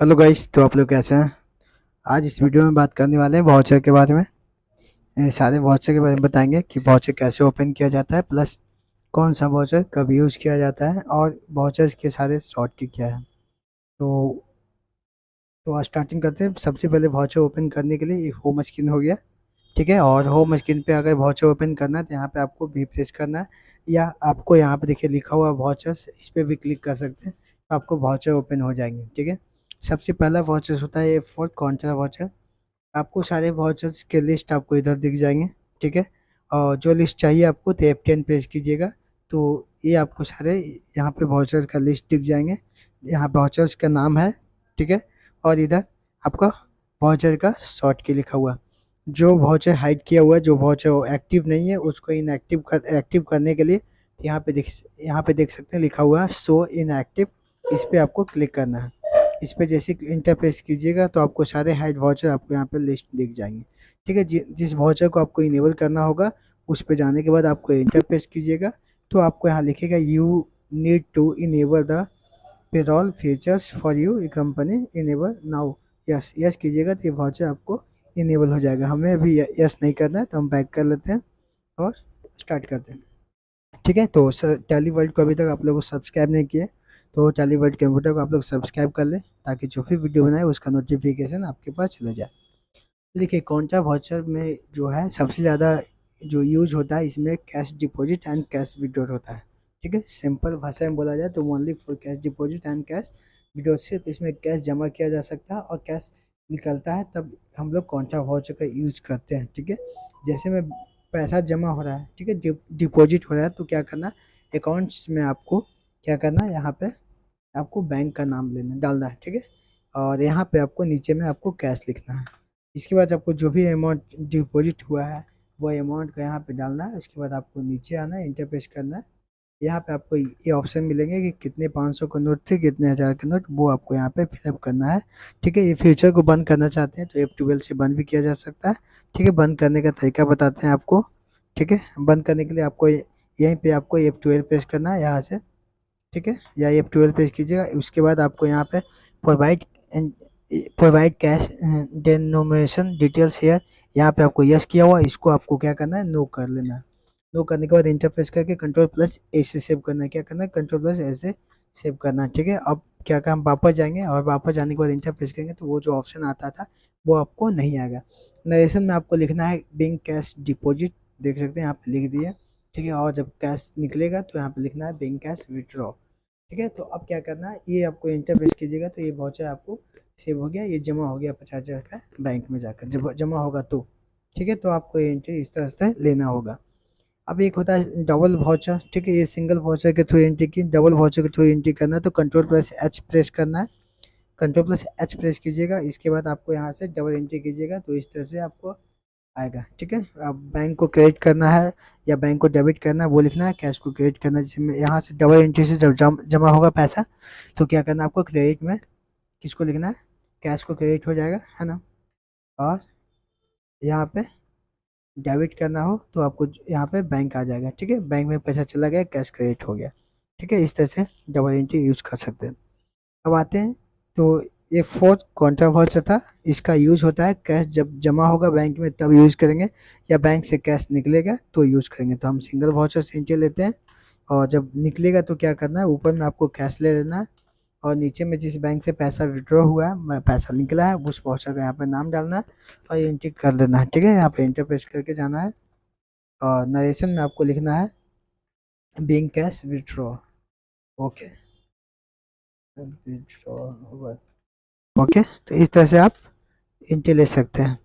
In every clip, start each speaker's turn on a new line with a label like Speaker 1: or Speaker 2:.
Speaker 1: Hello guys, तो आप लोग कैसे हैं। आज इस वीडियो में बात करने वाले हैं वाउचर के बारे में। सारे वाउचर के बारे में बताएंगे कि वाउचर कैसे ओपन किया जाता है, प्लस कौन सा वाउचर कब यूज़ किया जाता है और वाउचर्स के सारे शॉर्ट की क्या है। तो आज स्टार्टिंग करते हैं। सबसे पहले वाउचर ओपन करने के लिए एक होम स्क्रीन हो गया, ठीक है। और होम स्क्रीन पे अगर वाउचर ओपन करना है तो यहाँ पे आपको भी प्रेस करना है, या आपको यहाँ पे देखिए लिखा हुआ वाउचर्स, इस पर भी क्लिक कर सकते हैं, तो आपको वाउचर ओपन हो जाएंगे, ठीक है। सबसे पहला वाउचर होता है F4 कॉन्ट्रा वाउचर। आपको सारे वाउचर्स के लिस्ट आपको इधर दिख जाएंगे, ठीक है। और जो लिस्ट चाहिए आपको तो F10 प्रेस कीजिएगा, तो ये आपको सारे यहाँ पे वाउचर्स का लिस्ट दिख जाएंगे। यहाँ वाउचर्स का नाम है, ठीक है। और इधर आपका वाउचर का शॉर्ट की लिखा हुआ। जो वाउचर हाइड किया हुआ है, जो वाउचर एक्टिव नहीं है, उसको एक्टिव करने के लिए यहाँ पे देख सकते हैं लिखा हुआ है शो इनएक्टिव। इस पे आपको क्लिक करना है। इस पे जैसे इंटर प्रेस कीजिएगा तो आपको सारे हाइड वाउचर आपको यहाँ पे लिस्ट दिख जाएंगे, ठीक है। जिस वाउचर को आपको इनेबल करना होगा, उस पे जाने के बाद आपको इंटर प्रेस कीजिएगा, तो आपको यहाँ लिखेगा you need to enable the payroll features for you company enable now. Yes yes कीजिएगा तो ये वाउचर आपको इनेबल हो जाएगा। हमें अभी यस नहीं करना है, तो हम बैक कर लेते हैं और स्टार्ट करते हैं, ठीक है। तो सर, टैली वर्ल्ड को अभी तक आप लोग को सब्सक्राइब नहीं किए, तो टैली वर्ल्ड कंप्यूटर को आप लोग सब्सक्राइब कर लें, ताकि जो भी वीडियो बनाए उसका नोटिफिकेशन आपके पास चला जाए। देखिए, कॉन्ट्रा वाउचर में जो है सबसे ज़्यादा जो यूज होता है, इसमें cash deposit and cash withdrawal होता है, ठीक है। सिंपल भाषा में बोला जाए तो only for cash deposit and cash withdrawal. सिर्फ इसमें कैश जमा किया जा सकता है और कैश निकलता है, तब हम लोग कॉन्ट्रा वाउचर का यूज करते हैं, ठीक है। जैसे में पैसा जमा हो रहा है, ठीक है, डिपॉजिट हो रहा है, तो क्या करना, अकाउंट्स में आपको क्या करना है, यहाँ पे आपको बैंक का नाम डालना है, ठीक है। और यहाँ पे आपको नीचे में आपको कैश लिखना है। इसके बाद आपको जो भी अमाउंट डिपॉजिट हुआ है, वो अमाउंट को यहाँ पे डालना है। उसके बाद आपको नीचे आना है, इंटर प्रेस करना है। यहाँ पे आपको ये ऑप्शन मिलेंगे कि कितने 500 के नोट थे, कितने हज़ार के नोट, वो आपको यहाँ पे फिलअप करना है, ठीक है। ये फ्यूचर को बंद करना चाहते हैं तो F12 से बंद भी किया जा सकता है, ठीक है। बंद करने का तरीका बताते हैं आपको, ठीक है। बंद करने के लिए आपको यहीं पे आपको F12 प्रेस करना है यहाँ से, ठीक है, या F12 प्रेस कीजिएगा। उसके बाद आपको यहाँ पे provide provide cash denomination details here, यहाँ पे आपको यस किया हुआ, इसको आपको क्या करना है, नो कर लेना है। नो करने के बाद इंटर प्रेस करके कंट्रोल प्लस ए से सेव करना है। क्या करना है, कंट्रोल प्लस ए से सेव करना है, ठीक है। अब क्या काम, वापस जाएंगे और वापस जाने के बाद इंटर प्रेस करेंगे तो वो जो ऑप्शन आता था वो आपको नहीं आएगा। नरेशन में आपको लिखना है बैंक कैश डिपॉजिट, देख सकते हैं यहाँ पे लिख दिया, ठीक है। और जब कैश निकलेगा तो यहाँ पे लिखना है बैंक कैश विड्रॉ, ठीक है। तो अब क्या करना है, ये आपको इंटर प्रेस कीजिएगा तो ये वाउचर आपको सेव हो गया, ये जमा हो गया 50,000 का बैंक में जाकर, जब जमा होगा तो, ठीक है। तो आपको ये एंट्री इस तरह से लेना होगा। अब एक होता है डबल वाउचर, ठीक है। ये सिंगल वाउचर के थ्रू एंट्री की, डबल वाउचर के थ्रू एंट्री करना है तो कंट्रोल प्लस एच प्रेस करना है। कंट्रोल प्लस एच प्रेस कीजिएगा, इसके बाद आपको यहाँ से डबल एंट्री कीजिएगा तो इस तरह से आपको आएगा, ठीक है। अब बैंक को क्रेडिट करना है या बैंक को डेबिट करना है वो लिखना है, कैश को क्रेडिट करना है, जिसमें यहाँ से डबल एंट्री से जब जमा होगा पैसा, तो क्या करना है आपको, क्रेडिट में किसको लिखना है, कैश को क्रेडिट हो जाएगा, है ना। और यहाँ पे डेबिट करना हो तो आपको यहाँ पे बैंक आ जाएगा, ठीक है। बैंक में पैसा चला गया, कैश क्रेडिट हो गया, ठीक है। इस तरह से डबल एंट्री यूज कर सकते हैं। अब आते हैं, तो ये फोर्थ कॉन्ट्रा वाउचर था। इसका यूज होता है कैश जब जमा होगा बैंक में तब यूज करेंगे, या बैंक से कैश निकलेगा तो यूज करेंगे। तो हम सिंगल वाउचर से एंट्री लेते हैं, और जब निकलेगा तो क्या करना है, ऊपर में आपको कैश ले लेना है, और नीचे में जिस बैंक से पैसा विड्रॉ हुआ है, पैसा निकला है, उस वाउचर का यहाँ पे नाम डालना है और एंट्री कर देना है, ठीक है। यहाँ पे एंटर प्रेस करके जाना है, और नरेशन में आपको लिखना है bank cash withdraw, okay withdraw, okay. तो इस तरह से आप एंट्री ले सकते हैं,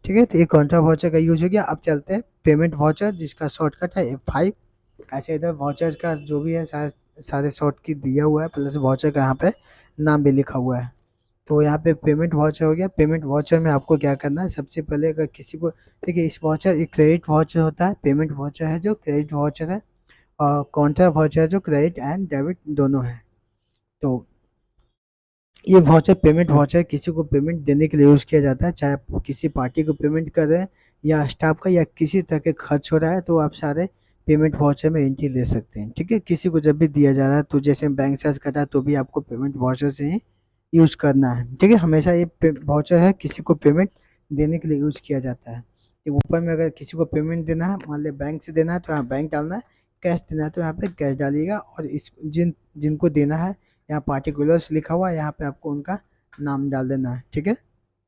Speaker 1: ठीक है। तो ये कॉन्ट्रा वाउचर का यूज हो गया। अब चलते हैं पेमेंट वाउचर, जिसका शॉर्टकट है F5। ऐसे इधर वाउचर का जो भी है सारे शॉर्ट की दिया हुआ है, प्लस वाउचर का यहाँ पे नाम भी लिखा हुआ है। तो यहाँ पे पेमेंट वाउचर हो गया। पेमेंट वाउचर में आपको क्या करना है, सबसे पहले अगर किसी को, देखिए इस वाउचर एक क्रेडिट वाउचर होता है, पेमेंट वाउचर है जो क्रेडिट वाउचर है, और कॉन्ट्रा वाउचर है जो क्रेडिट एंड डेबिट दोनों है। तो ये वाउचर पेमेंट वाउचर किसी को पेमेंट देने के लिए यूज़ किया जाता है, चाहे आप किसी पार्टी को पेमेंट कर रहे हैं या स्टाफ का या किसी तरह के खर्च हो रहा है, तो आप सारे पेमेंट वाउचर में एंट्री ले सकते हैं, ठीक है। किसी को जब भी दिया जा रहा है, तो जैसे बैंक चार्ज कटा तो भी आपको पेमेंट वाउचर से ही यूज करना है। ठीक है, हमेशा ये वाउचर है किसी को पेमेंट देने के लिए यूज किया जाता है। तो ऊपर में अगर किसी को पेमेंट देना है, मान लिया बैंक से देना है तो यहाँ बैंक डालना है, कैश देना है तो यहाँ पे कैश डालिएगा, और इस जिनको देना है यहाँ पार्टिकुलर्स लिखा हुआ है, यहाँ पे आपको उनका नाम डाल देना है। ठीक है,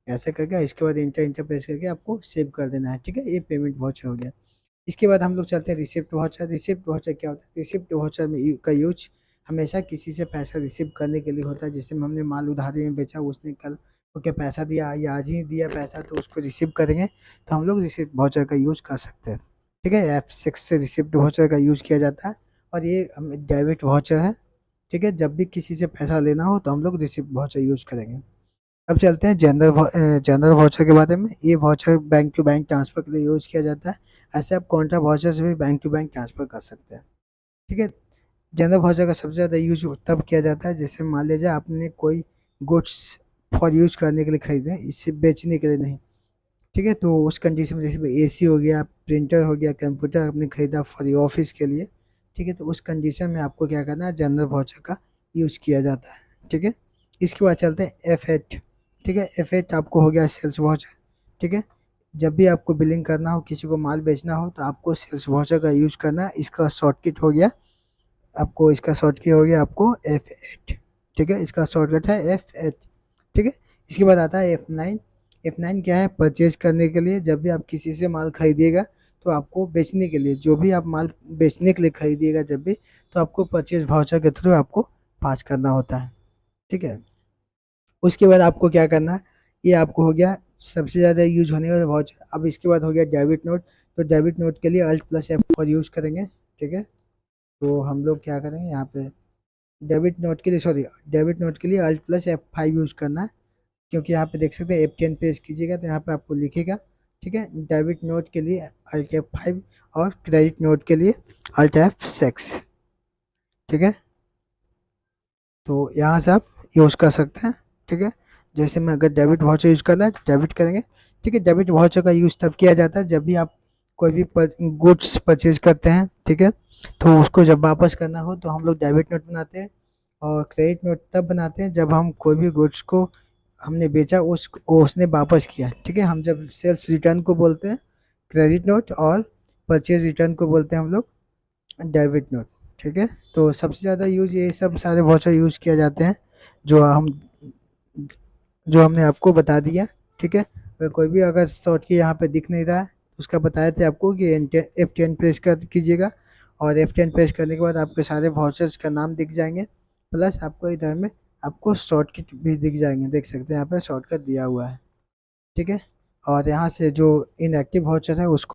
Speaker 1: ऐसे करके इसके बाद इंटर प्रेस करके आपको सेव कर देना है। ठीक है, ये पेमेंट वाउचर हो गया। इसके बाद हम लोग चलते हैं रिसिप्ट वाउचर। रिसिप्ट वाउचर क्या होता है? रिसिप्ट वाउचर में का यूज हमेशा किसी से पैसा रिसीव करने के लिए होता है। जैसे हमने माल उधारी में बेचा, उसने कल ओके पैसा दिया या आज ही दिया पैसा, तो उसको रिसीव करेंगे तो हम लोग रिसिप्ट वाउचर का यूज कर सकते हैं। ठीक है, F6 से रिसिप्ट वाउचर का यूज किया जाता है, और ये डेबिट वाउचर है। ठीक है, जब भी किसी से पैसा लेना हो तो हम लोग रिसिप्ट वाउचर यूज करेंगे। अब चलते हैं जनरल वाउचर के बारे में। ये voucher bank to bank transfer के लिए यूज किया जाता है। ऐसे आप कॉन्ट्रा वाउचर से भी बैंक टू बैंक ट्रांसफर कर सकते हैं। ठीक है, जनरल वाउचर का सबसे ज़्यादा यूज तब किया जाता है जैसे मान लीजिए आपने कोई गुड्स फॉर यूज करने के लिए खरीदे, इससे बेचने के लिए नहीं। ठीक है, तो उस कंडीशन में जैसे एसी हो गया, प्रिंटर हो गया, कंप्यूटर आपने खरीदा फॉर ऑफिस के लिए। ठीक है, तो उस कंडीशन में आपको क्या करना है, जनरल वाउचर का यूज किया जाता है। ठीक है, इसके बाद चलते हैं F8। ठीक है, F8 आपको हो गया सेल्स वाउचर। ठीक है, जब भी आपको बिलिंग करना हो, किसी को माल बेचना हो, तो आपको सेल्स वाउचर का यूज करना है। इसका शॉर्टकट हो गया आपको, इसका शॉर्टकट हो गया आपको F8। ठीक है, इसका शॉर्टकट है F8। ठीक है, इसके बाद आता है F9। F9 क्या है? परचेज करने के लिए। जब भी आप किसी से माल खरीदिएगा तो आपको बेचने के लिए, जो भी आप माल बेचने के लिए खरीदिएगा जब भी, तो आपको परचेज वाउचर के थ्रू आपको पास करना होता है। ठीक है, उसके बाद आपको क्या करना है, ये आपको हो गया सबसे ज़्यादा यूज होने वाला वाउचर। अब इसके बाद हो गया डेबिट नोट। तो डेबिट नोट के लिए Alt+F4 यूज़ करेंगे। ठीक है, तो हम लोग क्या करेंगे यहाँ पे, डेबिट नोट के लिए Alt+F5 यूज़ करना है, क्योंकि यहाँ पे देख सकते हैं F10 पेश कीजिएगा तो यहाँ पे आपको लिखेगा। ठीक है, डेबिट नोट के लिए Alt+F5 और क्रेडिट नोट के लिए Alt+F6। ठीक है, तो यहाँ से आप यूज़ कर सकते हैं। ठीक है, जैसे में अगर डेबिट वाउचर यूज़ करना है तो डेबिट करेंगे। ठीक है, डेबिट वाउचर का यूज़ तब किया जाता है जब भी आप कोई भी गुड्स परचेज करते हैं। ठीक है, तो उसको जब वापस करना हो तो हम लोग डेबिट नोट बनाते हैं, और क्रेडिट नोट तब बनाते हैं जब हम कोई भी गुड्स को हमने बेचा, उसने वापस किया। ठीक है, हम जब सेल्स रिटर्न को बोलते हैं क्रेडिट नोट, और परचेज रिटर्न को बोलते हैं हम लोग डेबिट नोट। ठीक है, तो सबसे ज़्यादा यूज़ ये सब सारे वाउचर यूज़ किए जाते हैं जो हम जो हमने आपको बता दिया। ठीक है, अगर कोई भी अगर शॉर्ट की यहाँ पे दिख नहीं रहा है, उसका बताए थे आपको कि F10 प्रेस कर कीजिएगा, और F10 प्रेस करने के बाद आपके सारे वाउचर्स का नाम दिख जाएंगे, प्लस आपको इधर में आपको शॉर्टकट भी दिख जाएंगे। देख सकते हैं यहाँ पे शॉर्टकट दिया हुआ है। ठीक है, और यहाँ से जो इनएक्टिव वाउचर है उसको